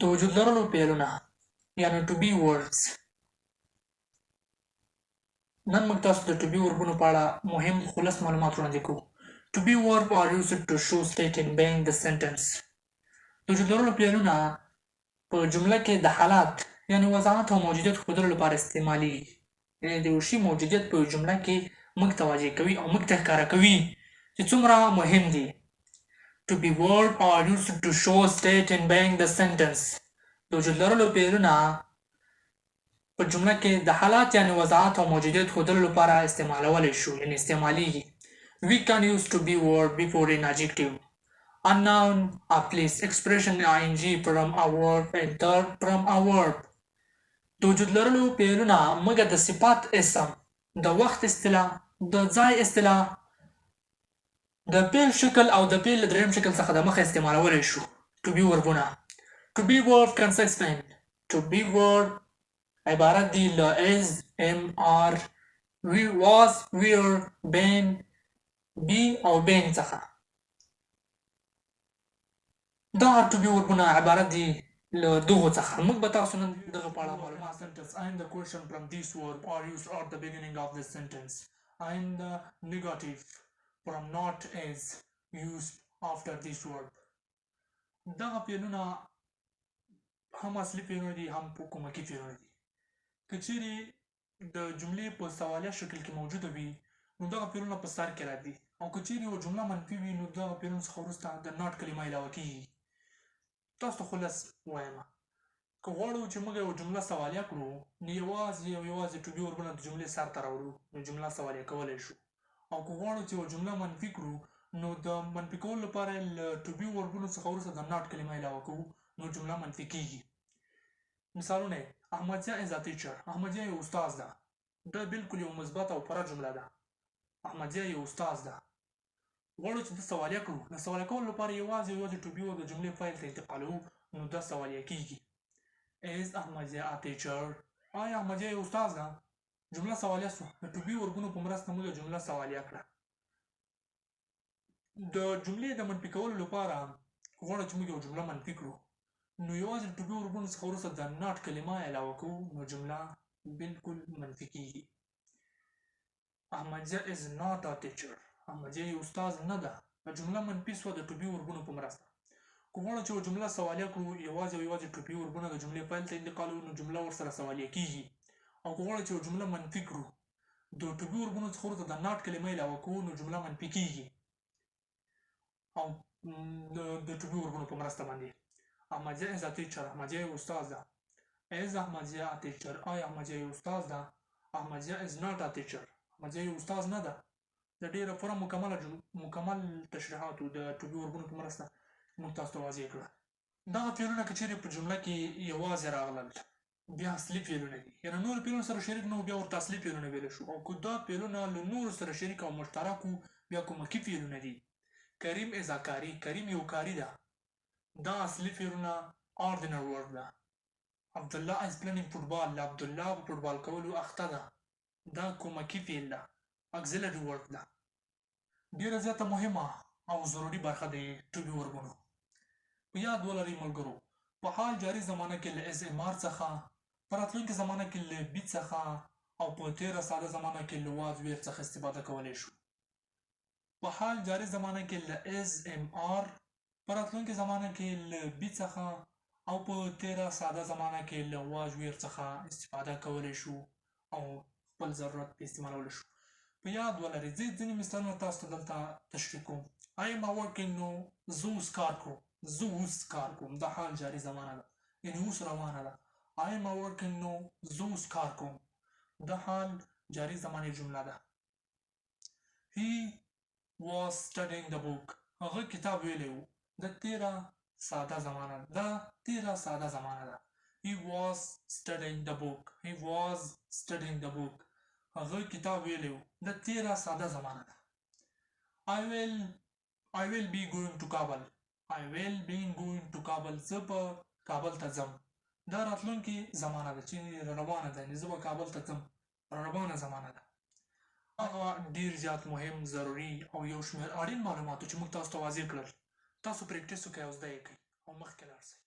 د وجود لرلو فعلونه یعنې to be words. نن موږ تاسو د to be وربونو په اړه مهم خلاص معلومات وړاندې کوو. To be verb are used to show state in being the sentence. د وجود لرلو فعلونه په جمله کې د حالات یعنې وضاحت او موجودیت ښودلو لپاره استعمالیږي. یعنې د یو شي موجودیت په جمله کې موږ توجه کوي او موږ ته ښکاره کوي چې څومره مهم دي. To be verb are used to show state in being the sentence. د وجود لرلو فعلونه په جمله کې د حالات یعنې وضاحت او موجودیت ښودلو لپاره استعمالولی شو یعنې استعمالیږي. We can use to be verb before an adjective, a noun, a place, expression ing from a verb and third from a verb. د وجود لرلو فعلونه موږ د صفات اسم، د وخت اصطلاح، د ځای اصطلاح، د فعل شکل او د فعل دریم شکل څخه د مخه استعمالولی شو. To be وربونه To be verb consists in To be verb عبارت دی له is, am, are, was, were, been, be او been څخه. دا to be وربونه عبارت دی له دغو څخه. موږ به تاسو نن دغه په اړه معلومات sentence and the question from this verb are used at the beginning of the sentence and the negative from not is used after this verb. دغه فعلونه هم اصلي فعلونه دي هم کومکي فعلونه دي. که چیرې د جملې په سوالیه شکل کې موجوده وي نو دغه فعلونه په سر کې راځي او که چیرې یوه جمله منفي وي نو دغه فعلونو څخه وروسته د ناټ کلمه علاوه کیږي. تاسو ته خلاص وایم که غواړو چې موږ یوه جمله سوالیه کړو نو یوازې to be وربونه د جملې سر ته راوړو نو جمله سوالیه کولی شو. او که غواړو چې یوه جمله منفي کړو نو د منفي کولو لپاره له to be وربونو څخه وروسته د ناټ کلمه علاوه کوو نو جمله منفي کیږي. مثالونه احمدزیه is a teacher. احمدزیه یو استاد ده. دا بالکل یو مثبت او پوره جمله ده. احمدزیه یو استاد ده. غواړو چې د سوالیه کړو د سوالیه کولو لپاره یوازې to be د جملې فایل ته انتقالوو نو دا سوالیه کیږي. is احمدزیه a teacher. آیا احمدزیه یو استاد ده؟ جمله سوالیه شوه. د to be وربونو په مرسته موږ جمله سوالیه کړه. د جملې د منفي کولو لپاره غواړو چې موږ یو جمله منفي کړو نو یوازې to be وربونو څخه وروسته د not کلمه علاوه کوو نو جمله بالکل منفي کیږي. احمدزیه is not a teacher. احمدزیه یو استاد نه ده. جمله منفي شوه د to be وربونو په مرسته. که غواړو چې یوه جمله سوالیه کړو یوازې to be وربونه د جملې پیل ته انتقالوو نو جمله ورسره سوالیه کیږي. او که غواړو چې یوه جمله منفي کړو د to be وربونو څخه وروسته د not کلمه علاوه کوو نو جمله منفي کیږي. او د to be وربونو په مرسته باندې احمدزیه is a teacher. احمدزیه یو استاد ده. is احمدزیه a teacher. آیا احمدزیه یو استاد ده؟ احمدزیه is not a teacher. احمدزیه یو استاد نه ده. د ډېره پوره مکمل تشریحاتو د to be وربونو په مرسته موږ تاسو ته واضح کړه. دغه فعلونه که چیرې په جمله کې یوازې راغلل بیا اصلي فعلونه دي. یعنې نور فعلونه سره شریک نه وو بیا ورته اصلي فعلونه ویلی شو. او که دا فعلونه له نورو سره شریک او مشترک وو بیا کومکي فعلونه دي. کریم is a کاري. کریم یو کاري ده. دا اصلي فعلونه ordinary word ده. عبدالله is playing football. عبدالله په فوټبال کولو اخته ده. دا کومکي فعل ده. auxiliary word ده. ډېره زیاته مهمه او ضروري برخه د to be وربونو. په یاد ولرئ ملګرو په حال جاري زمانه کې له is am څخه په راتلونکې زمانه کې له be څخه او په تېره ساده زمانه کې له was were څخه استفاده کولی شو. په حال جاري زمانه کې له is am په راتلونکې زمانه کې له be څخه او په تېره ساده زمانه کې له was were څخه استفاده کولی شو او خپل ضرورت پې استعمالولی شو. په یاد ولرئ زه ځینې مثالونه تاسو ته دلته تشریح کوم. I am working نو زه اوس کار کوم. زه اوس کار کوم. دا حال جاري زمانه ده یعنې اوس روانه ده. I am working نو زه اوس کار کوم. دا حال جاري زمانې جمله ده. He was studying the book. هغه کتاب ویلی و. دا تېره ساده زمانه ده. دا تېره ساده زمانه ده. He was studying the book. He was studying the book. هغه کتاب ویلی و. دا تېره ساده زمانه ده. I will be going to Kabul. I will be going to Kabul. زه به کابل ته ځم. دا راتلونکې زمانه ده چې روانه ده. یعنې زه به کابل ته ځم. روانه زمانه ده. هغه ډېر زیات مهم ضروري او یو شمېر اړین معلوماتو چې موږ تاسو ته واضح کړل تاسو پریکټیس وکړئ او زده یې کړئ او مخکې لاړ شئ.